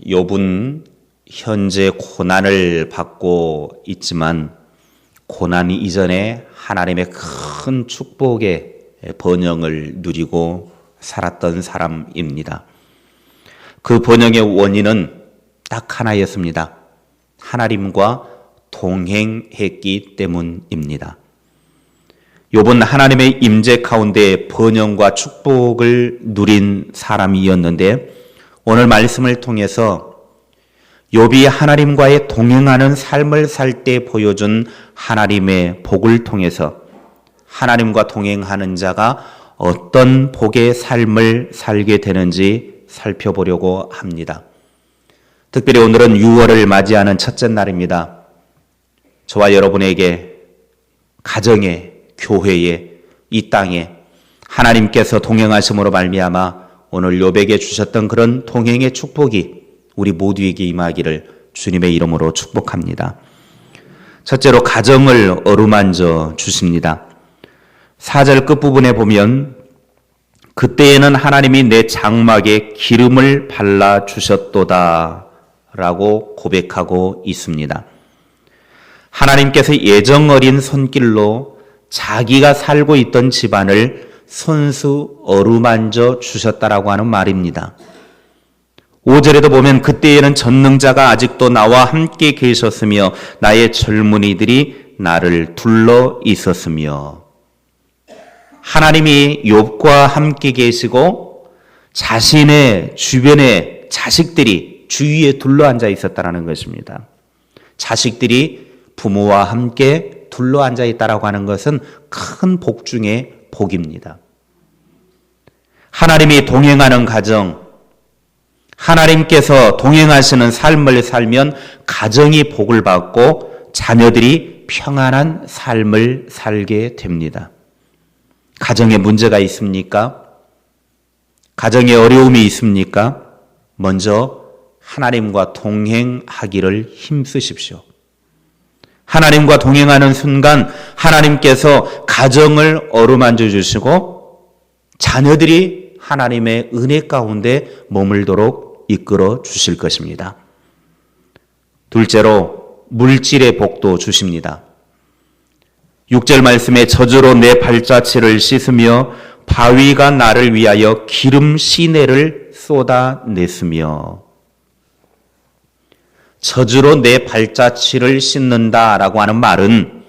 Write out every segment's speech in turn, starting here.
욥은 현재 고난을 받고 있지만 고난 이전에 하나님의 큰 축복의 번영을 누리고 살았던 사람입니다. 그 번영의 원인은 딱 하나였습니다. 하나님과 동행했기 때문입니다. 욥은 하나님의 임재 가운데 번영과 축복을 누린 사람이었는데 오늘 말씀을 통해서 욥이 하나님과의 동행하는 삶을 살 때 보여준 하나님의 복을 통해서 하나님과 동행하는 자가 어떤 복의 삶을 살게 되는지 살펴보려고 합니다. 특별히 오늘은 6월을 맞이하는 첫째 날입니다. 저와 여러분에게 가정에, 교회에, 이 땅에 하나님께서 동행하심으로 말미암아 오늘 욥에게 주셨던 그런 동행의 축복이 우리 모두에게 임하기를 주님의 이름으로 축복합니다. 첫째로 가정을 어루만져 주십니다. 4절 끝부분에 보면 그때에는 하나님이 내 장막에 기름을 발라 주셨도다 라고 고백하고 있습니다. 하나님께서 예정 어린 손길로 자기가 살고 있던 집안을 손수 어루만져 주셨다라고 하는 말입니다. 5절에도 보면 그때에는 전능자가 아직도 나와 함께 계셨으며 나의 젊은이들이 나를 둘러 있었으며 하나님이 욥과 함께 계시고 자신의 주변에 자식들이 주위에 둘러앉아 있었다는 것입니다. 자식들이 부모와 함께 둘러앉아 있다라고 하는 것은 큰 복 중의 복입니다. 하나님이 동행하는 가정, 하나님께서 동행하시는 삶을 살면 가정이 복을 받고 자녀들이 평안한 삶을 살게 됩니다. 가정에 문제가 있습니까? 가정에 어려움이 있습니까? 먼저 하나님과 동행하기를 힘쓰십시오. 하나님과 동행하는 순간 하나님께서 가정을 어루만져 주시고 자녀들이 하나님의 은혜 가운데 머물도록 이끌어 주실 것입니다. 둘째로 물질의 복도 주십니다. 6절 말씀에 저주로 내 발자취를 씻으며 바위가 나를 위하여 기름 시내를 쏟아냈으며 저주로 내 발자취를 씻는다라고 하는 말은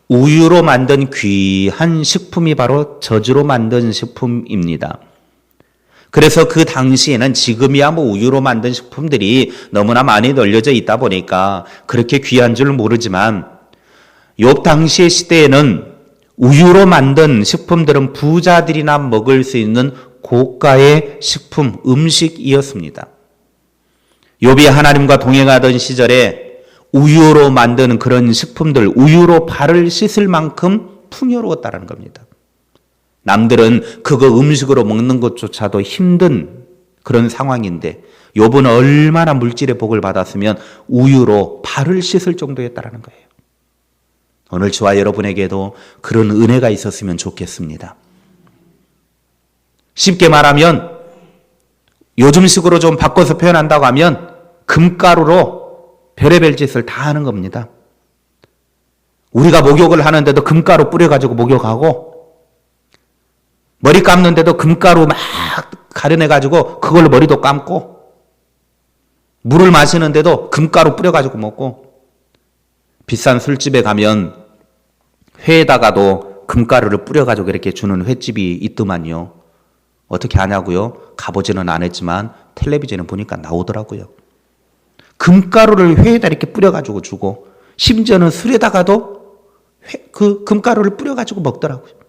우유로 만든 귀한 식품이 바로 저주로 만든 식품입니다. 그래서 그 당시에는 지금이야 우유로 만든 식품들이 너무나 많이 널려져 있다 보니까 그렇게 귀한 줄 모르지만 욥 당시의 시대에는 우유로 만든 식품들은 부자들이나 먹을 수 있는 고가의 식품, 음식이었습니다. 욥이 하나님과 동행하던 시절에 우유로 만든 그런 식품들, 우유로 발을 씻을 만큼 풍요로웠다는 겁니다. 남들은 그거 음식으로 먹는 것조차도 힘든 그런 상황인데 욥은 얼마나 물질의 복을 받았으면 우유로 발을 씻을 정도였다는 거예요. 오늘 저와 여러분에게도 그런 은혜가 있었으면 좋겠습니다. 쉽게 말하면 요즘식으로 좀 바꿔서 표현한다고 하면 금가루로 별의별 짓을 다 하는 겁니다. 우리가 목욕을 하는데도 금가루 뿌려가지고 목욕하고 머리 감는데도 금가루 막 가려내가지고 그걸로 머리도 감고 물을 마시는데도 금가루 뿌려가지고 먹고 비싼 술집에 가면 회에다가도 금가루를 뿌려가지고 이렇게 주는 횟집이 있더만요. 어떻게 하냐고요? 가보지는 않았지만 텔레비전에 보니까 나오더라고요. 금가루를 회에다 이렇게 뿌려가지고 주고 심지어는 술에다가도 그 금가루를 뿌려가지고 먹더라고요.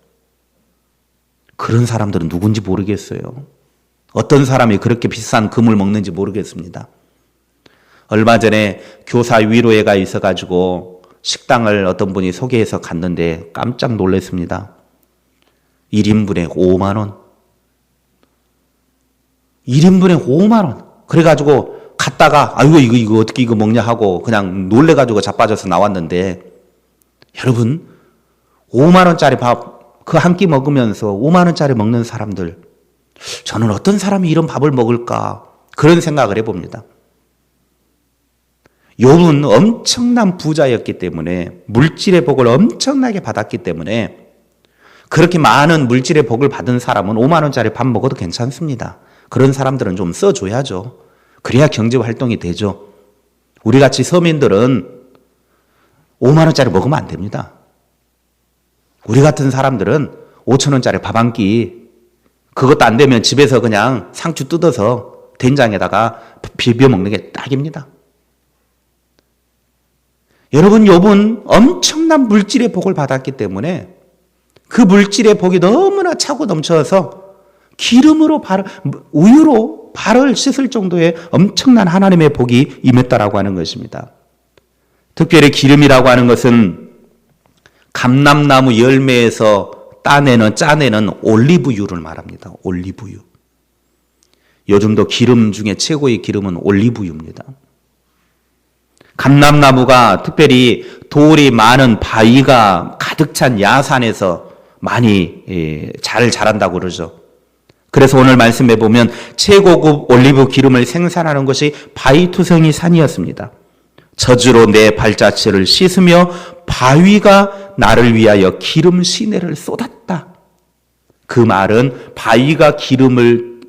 그런 사람들은 누군지 모르겠어요. 어떤 사람이 그렇게 비싼 금을 먹는지 모르겠습니다. 얼마 전에 교사 위로회가 있어가지고 식당을 어떤 분이 소개해서 갔는데 깜짝 놀랐습니다. 1인분에 5만 원. 1인분에 5만 원. 그래가지고 갔다가 아이고 이거 어떻게 이거 먹냐 하고 그냥 놀래가지고 자빠져서 나왔는데 여러분 5만 원짜리 밥 그 한 끼 먹으면서 5만 원짜리 먹는 사람들 저는 어떤 사람이 이런 밥을 먹을까 그런 생각을 해봅니다. 욥은 엄청난 부자였기 때문에 물질의 복을 엄청나게 받았기 때문에 그렇게 많은 물질의 복을 받은 사람은 5만 원짜리 밥 먹어도 괜찮습니다. 그런 사람들은 좀 써줘야죠. 그래야 경제 활동이 되죠. 우리같이 서민들은 5만 원짜리 먹으면 안 됩니다. 우리 같은 사람들은 5천 원짜리 밥 한 끼, 그것도 안 되면 집에서 그냥 상추 뜯어서 된장에다가 비벼 먹는 게 딱입니다. 여러분, 욥은 엄청난 물질의 복을 받았기 때문에 그 물질의 복이 너무나 차고 넘쳐서 우유로 발을 씻을 정도의 엄청난 하나님의 복이 임했다라고 하는 것입니다. 특별히 기름이라고 하는 것은 감람나무 열매에서 짜내는 올리브유를 말합니다. 올리브유. 요즘도 기름 중에 최고의 기름은 올리브유입니다. 감람나무가 특별히 돌이 많은 바위가 가득 찬 야산에서 많이 잘 자란다고 그러죠. 그래서 오늘 말씀해 보면 최고급 올리브 기름을 생산하는 것이 바위투성이 산이었습니다. 젖으로 내 발자취를 씻으며 바위가 나를 위하여 기름 시내를 쏟았다. 그 말은 바위가 기름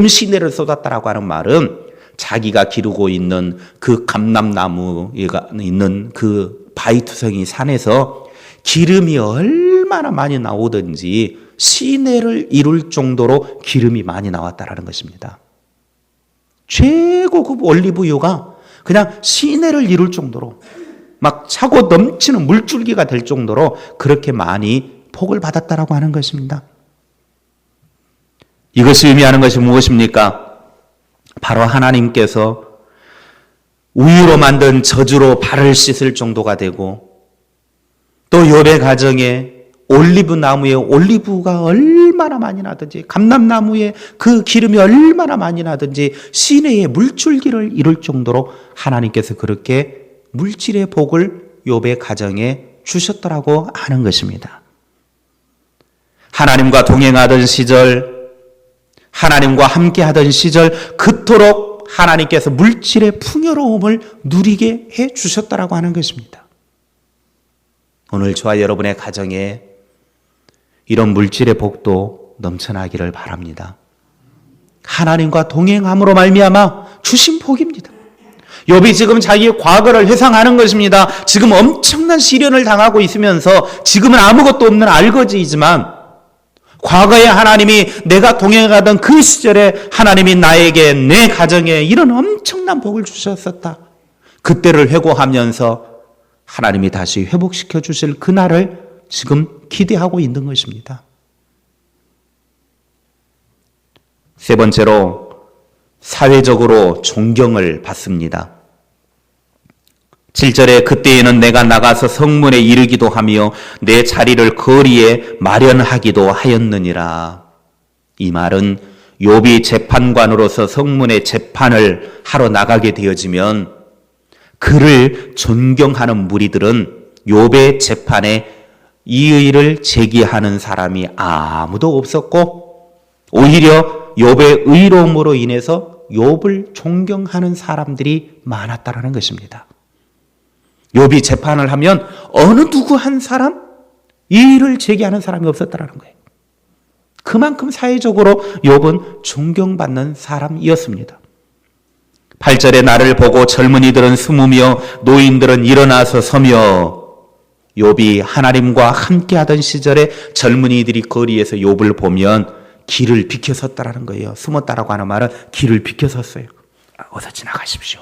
시내를 쏟았다라고 하는 말은 자기가 기르고 있는 그 감람나무가 있는 그 바위투성이 산에서 기름이 얼마나 많이 나오든지 시내를 이룰 정도로 기름이 많이 나왔다라는 것입니다. 최고급 올리브유가 그냥 시내를 이룰 정도로 막 차고 넘치는 물줄기가 될 정도로 그렇게 많이 복을 받았다라고 하는 것입니다. 이것이 의미하는 것이 무엇입니까? 바로 하나님께서 우유로 만든 젖으로 발을 씻을 정도가 되고 또 욥의 가정에 올리브 나무에 올리브가 얼마나 많이 나든지 감람나무에 그 기름이 얼마나 많이 나든지 시내에 물줄기를 이룰 정도로 하나님께서 그렇게 물질의 복을 욥의 가정에 주셨더라고 하는 것입니다. 하나님과 동행하던 시절, 하나님과 함께하던 시절 그토록 하나님께서 물질의 풍요로움을 누리게 해 주셨더라고 하는 것입니다. 오늘 저와 여러분의 가정에 이런 물질의 복도 넘쳐나기를 바랍니다. 하나님과 동행함으로 말미암아 주신 복입니다. 욥이 지금 자기의 과거를 회상하는 것입니다. 지금 엄청난 시련을 당하고 있으면서 지금은 아무것도 없는 알거지이지만 과거에 하나님이 내가 동행하던 그 시절에 하나님이 나에게 내 가정에 이런 엄청난 복을 주셨었다. 그때를 회고하면서 하나님이 다시 회복시켜 주실 그날을 지금 기대하고 있는 것입니다. 세 번째로 사회적으로 존경을 받습니다. 7절에 그때에는 내가 나가서 성문에 이르기도 하며 내 자리를 거리에 마련하기도 하였느니라. 이 말은 욥이 재판관으로서 성문에 재판을 하러 나가게 되어지면 그를 존경하는 무리들은 욥의 재판에 이의를 제기하는 사람이 아무도 없었고 오히려 욥의 의로움으로 인해서 욥을 존경하는 사람들이 많았다라는 것입니다. 욥이 재판을 하면 어느 누구 한 사람 이의를 제기하는 사람이 없었다라는 거예요. 그만큼 사회적으로 욥은 존경받는 사람이었습니다. 8절에 나를 보고 젊은이들은 숨으며 노인들은 일어나서 서며 욥이 하나님과 함께하던 시절에 젊은이들이 거리에서 욥을 보면 길을 비켜섰다라는 거예요. 숨었다라고 하는 말은 길을 비켜섰어요. 어서 지나가십시오.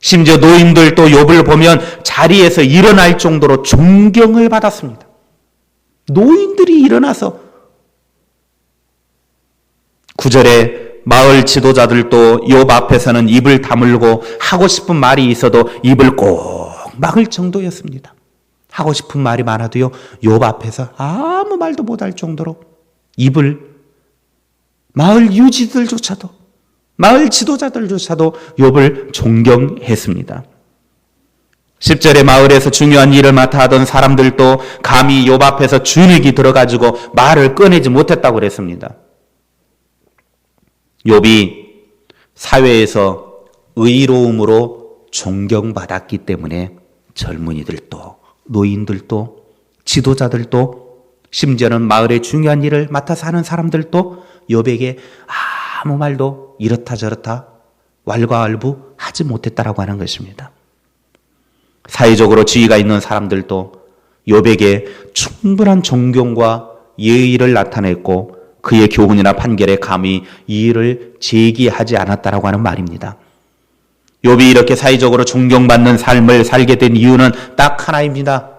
심지어 노인들도 욥을 보면 자리에서 일어날 정도로 존경을 받았습니다. 노인들이 일어나서 9절에 마을 지도자들도 욥 앞에서는 입을 다물고 하고 싶은 말이 있어도 입을 꼭 막을 정도였습니다. 하고 싶은 말이 많아도요, 욥 앞에서 아무 말도 못할 정도로 마을 유지들조차도, 마을 지도자들조차도 욥을 존경했습니다. 10절에 마을에서 중요한 일을 맡아 하던 사람들도 감히 욥 앞에서 주눅이 들어가지고 말을 꺼내지 못했다고 그랬습니다. 욥이 사회에서 의로움으로 존경받았기 때문에 젊은이들도 노인들도 지도자들도 심지어는 마을의 중요한 일을 맡아서 하는 사람들도 욥에게 아무 말도 이렇다 저렇다 왈가왈부 하지 못했다라고 하는 것입니다. 사회적으로 지위가 있는 사람들도 욥에게 충분한 존경과 예의를 나타냈고 그의 교훈이나 판결에 감히 이의를 제기하지 않았다라고 하는 말입니다. 욥이 이렇게 사회적으로 존경받는 삶을 살게 된 이유는 딱 하나입니다.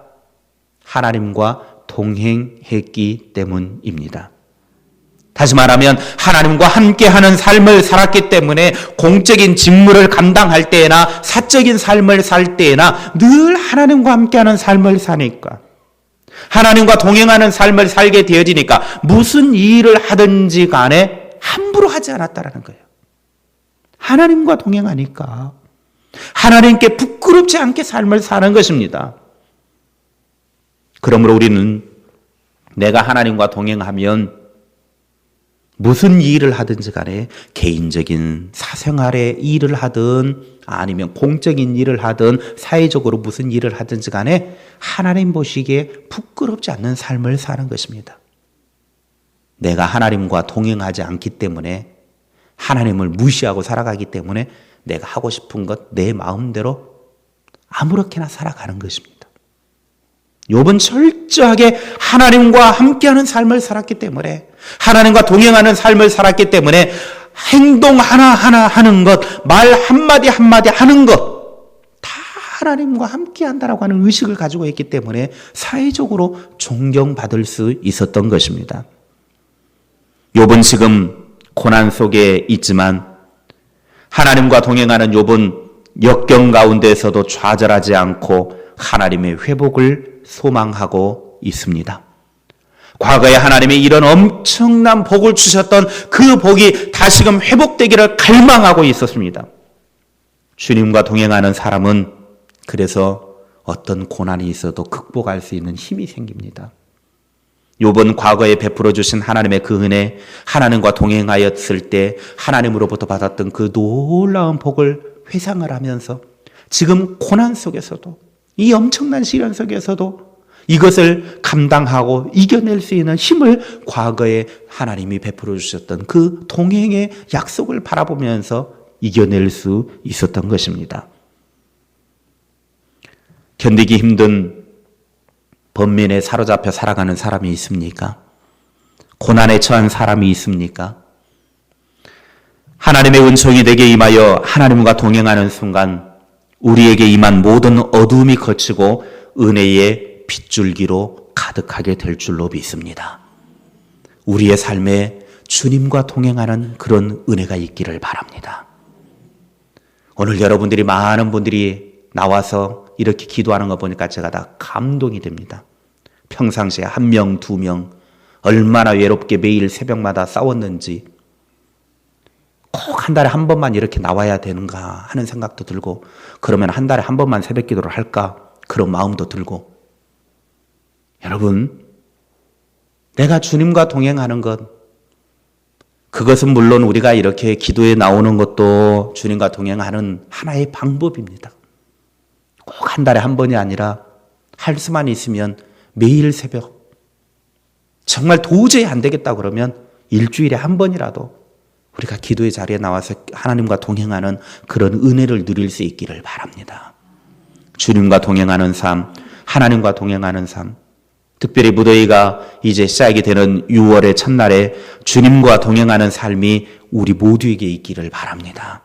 하나님과 동행했기 때문입니다. 다시 말하면 하나님과 함께하는 삶을 살았기 때문에 공적인 직무를 감당할 때나 사적인 삶을 살 때나 늘 하나님과 함께하는 삶을 사니까 하나님과 동행하는 삶을 살게 되어지니까 무슨 일을 하든지 간에 함부로 하지 않았다라는 거예요. 하나님과 동행하니까 하나님께 부끄럽지 않게 삶을 사는 것입니다. 그러므로 우리는 내가 하나님과 동행하면 무슨 일을 하든지 간에 개인적인 사생활의 일을 하든 아니면 공적인 일을 하든 사회적으로 무슨 일을 하든지 간에 하나님 보시기에 부끄럽지 않는 삶을 사는 것입니다. 내가 하나님과 동행하지 않기 때문에 하나님을 무시하고 살아가기 때문에 내가 하고 싶은 것 내 마음대로 아무렇게나 살아가는 것입니다. 욥은 철저하게 하나님과 함께하는 삶을 살았기 때문에 하나님과 동행하는 삶을 살았기 때문에 행동 하나하나 하는 것, 말 한마디 한마디 하는 것 다 하나님과 함께한다라고 하는 의식을 가지고 있기 때문에 사회적으로 존경받을 수 있었던 것입니다. 욥은 지금 고난 속에 있지만 하나님과 동행하는 욥은 역경 가운데에서도 좌절하지 않고 하나님의 회복을 소망하고 있습니다. 과거에 하나님이 이런 엄청난 복을 주셨던 그 복이 다시금 회복되기를 갈망하고 있었습니다. 주님과 동행하는 사람은 그래서 어떤 고난이 있어도 극복할 수 있는 힘이 생깁니다. 욥은 과거에 베풀어 주신 하나님의 그 은혜, 하나님과 동행하였을 때 하나님으로부터 받았던 그 놀라운 복을 회상을 하면서 지금 고난 속에서도 이 엄청난 시련 속에서도 이것을 감당하고 이겨낼 수 있는 힘을 과거에 하나님이 베풀어 주셨던 그 동행의 약속을 바라보면서 이겨낼 수 있었던 것입니다. 견디기 힘든 번민에 사로잡혀 살아가는 사람이 있습니까? 고난에 처한 사람이 있습니까? 하나님의 은총이 내게 임하여 하나님과 동행하는 순간 우리에게 임한 모든 어두움이 거치고 은혜의 빗줄기로 가득하게 될 줄로 믿습니다. 우리의 삶에 주님과 동행하는 그런 은혜가 있기를 바랍니다. 오늘 여러분들이 많은 분들이 나와서 이렇게 기도하는 거 보니까 제가 다 감동이 됩니다. 평상시에 1명, 2명 얼마나 외롭게 매일 새벽마다 싸웠는지 꼭 한 달에 한 번만 이렇게 나와야 되는가 하는 생각도 들고 그러면 한 달에 한 번만 새벽 기도를 할까 그런 마음도 들고 여러분 내가 주님과 동행하는 것 그것은 물론 우리가 이렇게 기도에 나오는 것도 주님과 동행하는 하나의 방법입니다. 꼭 한 달에 한 번이 아니라 할 수만 있으면 매일 새벽 정말 도저히 안 되겠다 그러면 일주일에 한 번이라도 우리가 기도의 자리에 나와서 하나님과 동행하는 그런 은혜를 누릴 수 있기를 바랍니다. 주님과 동행하는 삶, 하나님과 동행하는 삶, 특별히 무더위가 이제 시작이 되는 6월의 첫날에 주님과 동행하는 삶이 우리 모두에게 있기를 바랍니다.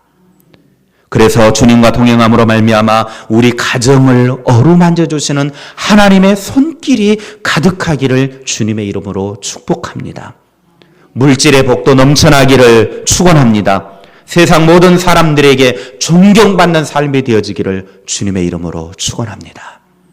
그래서 주님과 동행함으로 말미암아 우리 가정을 어루만져 주시는 하나님의 손길이 가득하기를 주님의 이름으로 축복합니다. 물질의 복도 넘쳐나기를 축원합니다. 세상 모든 사람들에게 존경받는 삶이 되어지기를 주님의 이름으로 축원합니다.